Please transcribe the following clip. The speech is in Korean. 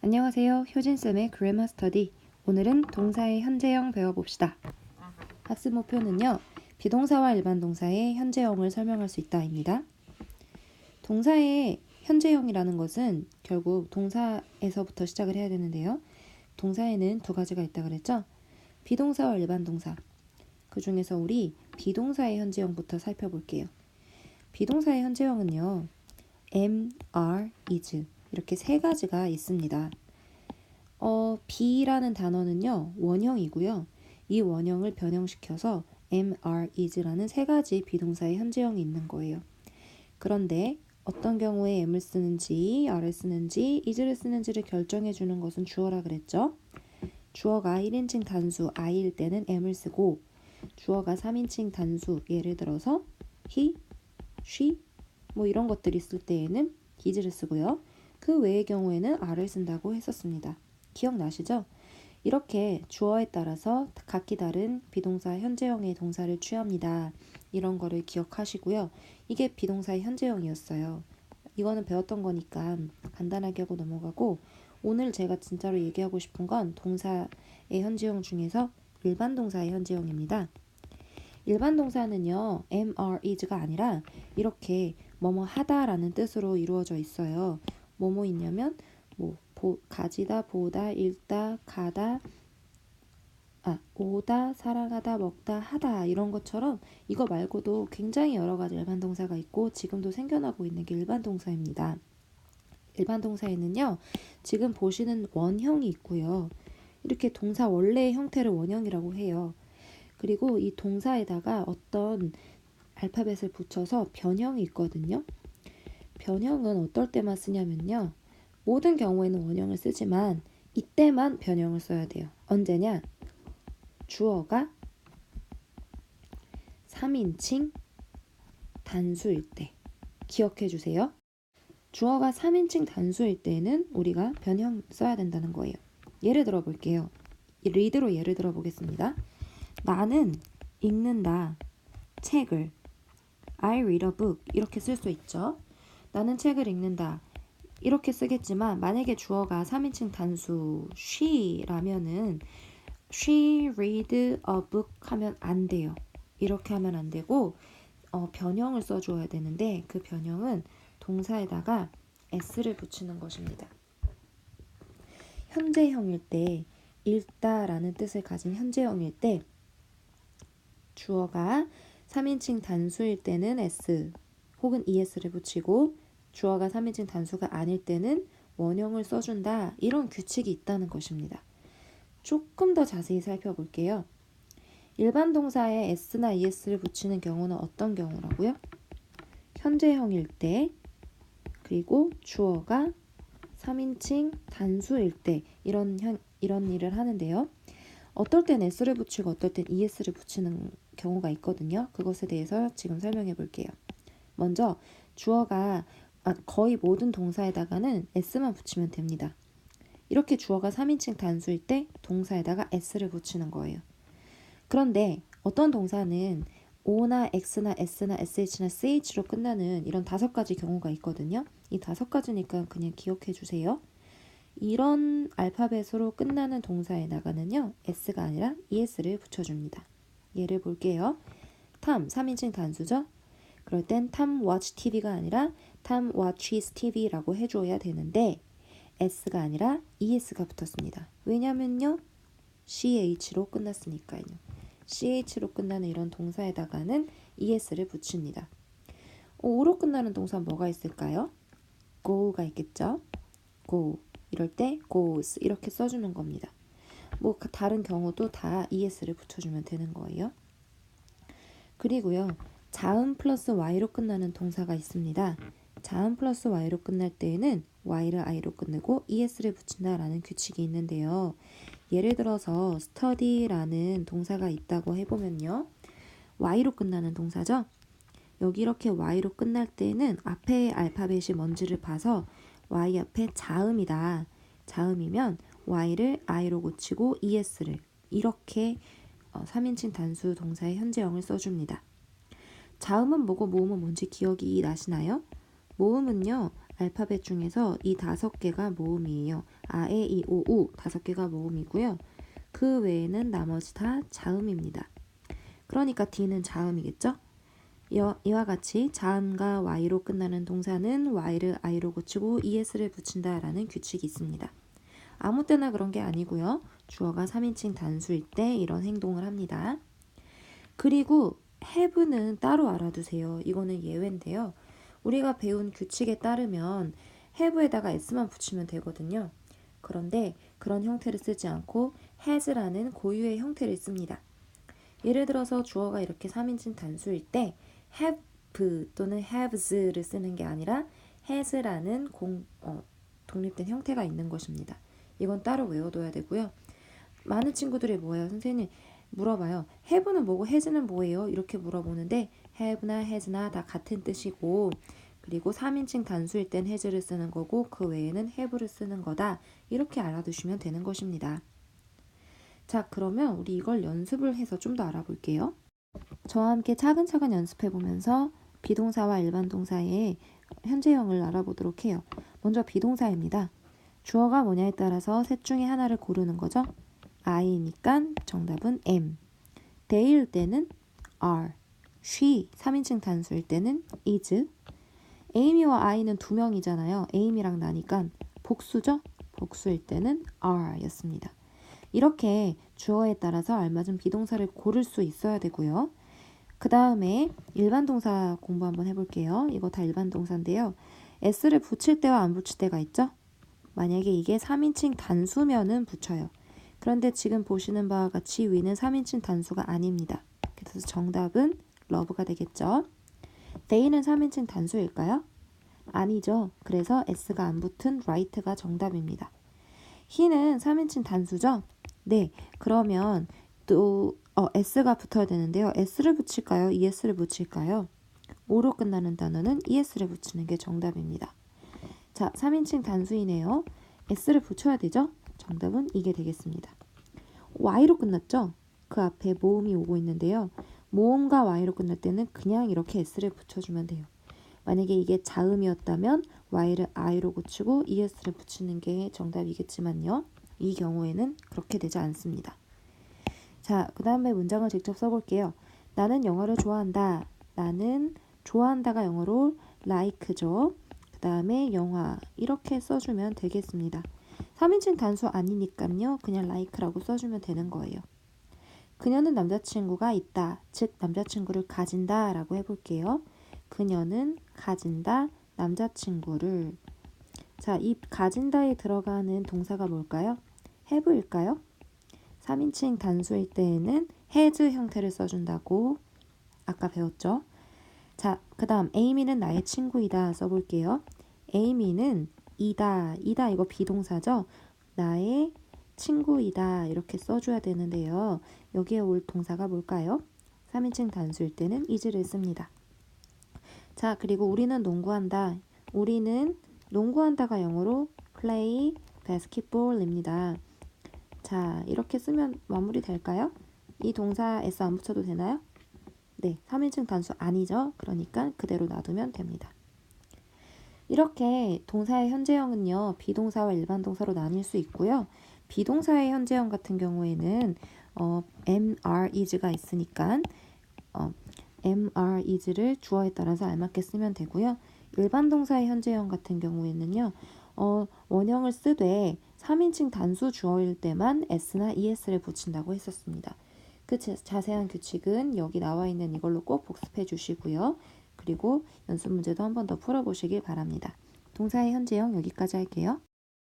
안녕하세요. 효진쌤의 그래머 스터디. 오늘은 동사의 현재형 배워봅시다. 학습 목표는요. 비동사와 일반 동사의 현재형을 설명할 수 있다입니다. 동사의 현재형이라는 것은 결국 동사에서부터 시작을 해야 되는데요. 동사에는 두 가지가 있다 그랬죠? 비동사와 일반 동사. 그 중에서 우리 비동사의 현재형부터 살펴볼게요. 비동사의 현재형은요. am, are, is 이렇게 세 가지가 있습니다. be라는 단어는요. 원형이고요. 이 원형을 변형시켜서 am, are, is라는 세 가지 비동사의 현재형이 있는 거예요. 그런데 어떤 경우에 am을 쓰는지, are를 쓰는지, is를 쓰는지를 결정해 주는 것은 주어라 그랬죠. 주어가 1인칭 단수 I일 때는 am을 쓰고 주어가 3인칭 단수 예를 들어서 he, she 뭐 이런 것들이 있을 때에는 is를 쓰고요. 그 외의 경우에는 are를 쓴다고 했었습니다. 기억나시죠? 이렇게 주어에 따라서 각기 다른 비동사 현재형의 동사를 취합니다. 이런 거를 기억하시고요. 이게 비동사의 현재형이었어요. 이거는 배웠던 거니까 간단하게 하고 넘어가고 오늘 제가 진짜로 얘기하고 싶은 건 동사의 현재형 중에서 일반 동사의 현재형입니다. 일반 동사는요. am, are, is가 아니라 이렇게 뭐뭐 하다라는 뜻으로 이루어져 있어요. 뭐뭐 있냐면 가지다, 보다, 읽다, 가다, 오다, 사랑하다, 먹다, 하다 이런 것처럼 이거 말고도 굉장히 여러 가지 일반 동사가 있고 지금도 생겨나고 있는 게 일반 동사입니다. 일반 동사에는요. 지금 보시는 원형이 있고요. 이렇게 동사 원래의 형태를 원형이라고 해요. 그리고 이 동사에다가 어떤 알파벳을 붙여서 변형이 있거든요. 변형은 어떨 때만 쓰냐면요. 모든 경우에는 원형을 쓰지만 이때만 변형을 써야 돼요. 언제냐? 주어가 3인칭 단수일 때. 기억해 주세요. 주어가 3인칭 단수일 때는 우리가 변형 써야 된다는 거예요. 예를 들어 볼게요. 리드로 예를 들어 보겠습니다. 나는 읽는다. 책을. I read a book. 이렇게 쓸 수 있죠. 나는 책을 읽는다. 이렇게 쓰겠지만 만약에 주어가 3인칭 단수 she라면은 she read a book 하면 안 돼요. 이렇게 하면 안 되고 변형을 써줘야 되는데 그 변형은 동사에다가 s를 붙이는 것입니다. 현재형일 때 읽다라는 뜻을 가진 현재형일 때 주어가 3인칭 단수일 때는 s 혹은 es를 붙이고 주어가 3인칭 단수가 아닐 때는 원형을 써준다. 이런 규칙이 있다는 것입니다. 조금 더 자세히 살펴볼게요. 일반 동사에 s나 es를 붙이는 경우는 어떤 경우라고요? 현재형일 때 그리고 주어가 3인칭 단수일 때 이런 일을 하는데요. 어떨 땐 s를 붙이고 어떨 땐 es를 붙이는 경우가 있거든요. 그것에 대해서 지금 설명해 볼게요. 먼저 주어가 거의 모든 동사에다가는 s만 붙이면 됩니다. 이렇게 주어가 3인칭 단수일 때 동사에다가 s를 붙이는 거예요. 그런데 어떤 동사는 o나 x나 s나 sh나 ch로 끝나는 이런 5가지 경우가 있거든요. 이 5가지니까 그냥 기억해 주세요. 이런 알파벳으로 끝나는 동사에다가는요. s가 아니라 es를 붙여줍니다. 예를 볼게요. 탐 3인칭 단수죠. 그럴 땐 탐 watch TV가 아니라 탐 watches TV라고 해줘야 되는데 s가 아니라 es가 붙었습니다. 왜냐면요. ch로 끝났으니까요. ch로 끝나는 이런 동사에다가는 es를 붙입니다. o로 끝나는 동사 뭐가 있을까요? go가 있겠죠. go 이럴 때 goes 이렇게 써주는 겁니다. 다른 경우도 다 es를 붙여주면 되는 거예요. 그리고요. 자음 플러스 y로 끝나는 동사가 있습니다. 자음 플러스 y로 끝날 때에는 y를 i로 끝내고 es를 붙인다라는 규칙이 있는데요. 예를 들어서 study라는 동사가 있다고 해보면요. y로 끝나는 동사죠. 여기 이렇게 y로 끝날 때는 앞에 알파벳이 뭔지를 봐서 y 앞에 자음이다. 자음이면 y를 i로 고치고 es를 이렇게 3인칭 단수 동사의 현재형을 써줍니다. 자음은 뭐고 모음은 뭔지 기억이 나시나요? 모음은요. 알파벳 중에서 이 5개가 모음이에요. 아, 에, 이, 오, 우 5개가 모음이고요. 그 외에는 나머지 다 자음입니다. 그러니까 D는 자음이겠죠? 이와 같이 자음과 Y로 끝나는 동사는 Y를 I로 고치고 ES를 붙인다라는 규칙이 있습니다. 아무 때나 그런 게 아니고요. 주어가 3인칭 단수일 때 이런 행동을 합니다. 그리고 have는 따로 알아두세요. 이거는 예외인데요. 우리가 배운 규칙에 따르면 have에다가 s만 붙이면 되거든요. 그런데 그런 형태를 쓰지 않고 has라는 고유의 형태를 씁니다. 예를 들어서 주어가 이렇게 3인칭 단수일 때 have 또는 haves를 쓰는 게 아니라 has라는 독립된 형태가 있는 것입니다. 이건 따로 외워둬야 되고요. 많은 친구들이 뭐예요? 선생님 물어봐요. have는 뭐고 has는 뭐예요? 이렇게 물어보는데 have나 has나 다 같은 뜻이고 그리고 3인칭 단수일 땐 has를 쓰는 거고 그 외에는 have를 쓰는 거다. 이렇게 알아두시면 되는 것입니다. 자, 그러면 우리 이걸 연습을 해서 좀 더 알아볼게요. 저와 함께 차근차근 연습해 보면서 비동사와 일반 동사의 현재형을 알아보도록 해요. 먼저 비동사입니다. 주어가 뭐냐에 따라서 셋 중에 하나를 고르는 거죠. I니까 정답은 am. they일 때는 are. she 3인칭 단수일 때는 is. Amy와 I는 두 명이잖아요. Amy랑 나니까 복수죠. 복수일 때는 are 였습니다. 이렇게 주어에 따라서 알맞은 비동사를 고를 수 있어야 되고요. 그 다음에 일반 동사 공부 한번 해볼게요. 이거 다 일반 동사인데요. s를 붙일 때와 안 붙일 때가 있죠? 만약에 이게 3인칭 단수면은 붙여요. 그런데 지금 보시는 바와 같이 위는 3인칭 단수가 아닙니다. 그래서 정답은 love가 되겠죠. they는 3인칭 단수일까요? 아니죠. 그래서 s가 안 붙은 right가 정답입니다. he는 3인칭 단수죠? 네, 그러면 또 s가 붙어야 되는데요. s를 붙일까요? es를 붙일까요? o로 끝나는 단어는 es를 붙이는 게 정답입니다. 자, 3인칭 단수이네요. s를 붙여야 되죠? 정답은 이게 되겠습니다. y로 끝났죠? 그 앞에 모음이 오고 있는데요. 모음과 y로 끝날 때는 그냥 이렇게 s를 붙여주면 돼요. 만약에 이게 자음이었다면 y를 i로 고치고 es를 붙이는 게 정답이겠지만요. 이 경우에는 그렇게 되지 않습니다. 자, 그 다음에 문장을 직접 써볼게요. 나는 영화를 좋아한다. 나는 좋아한다가 영어로 like죠. 그 다음에 영화 이렇게 써주면 되겠습니다. 3인칭 단수 아니니까요. 그냥 like라고 써주면 되는 거예요. 그녀는 남자친구가 있다. 즉 남자친구를 가진다 라고 해볼게요. 그녀는 가진다 남자친구를. 자, 이 가진다에 들어가는 동사가 뭘까요? have일까요? 3인칭 단수일 때에는 has 형태를 써준다고 아까 배웠죠? 자, 그 다음 Amy는 나의 친구이다 써볼게요. Amy는 이다 이거 비동사죠? 나의 친구이다 이렇게 써줘야 되는데요. 여기에 올 동사가 뭘까요? 3인칭 단수일 때는 is를 씁니다. 자, 그리고 우리는 농구한다. 우리는 농구한다가 영어로 play basketball입니다. 자, 이렇게 쓰면 마무리 될까요? 이 동사 s 안 붙여도 되나요? 네, 3인칭 단수 아니죠? 그러니까 그대로 놔두면 됩니다. 이렇게 동사의 현재형은요, 비동사와 일반 동사로 나뉠 수 있고요. 비동사의 현재형 같은 경우에는 am, are, is가 있으니까 am, are, is를 주어에 따라서 알맞게 쓰면 되고요. 일반 동사의 현재형 같은 경우에는요. 원형을 쓰되 3인칭 단수 주어일 때만 s나 es를 붙인다고 했었습니다. 그 자세한 규칙은 여기 나와 있는 이걸로 꼭 복습해 주시고요. 그리고 연습 문제도 한 번 더 풀어보시길 바랍니다. 동사의 현재형 여기까지 할게요.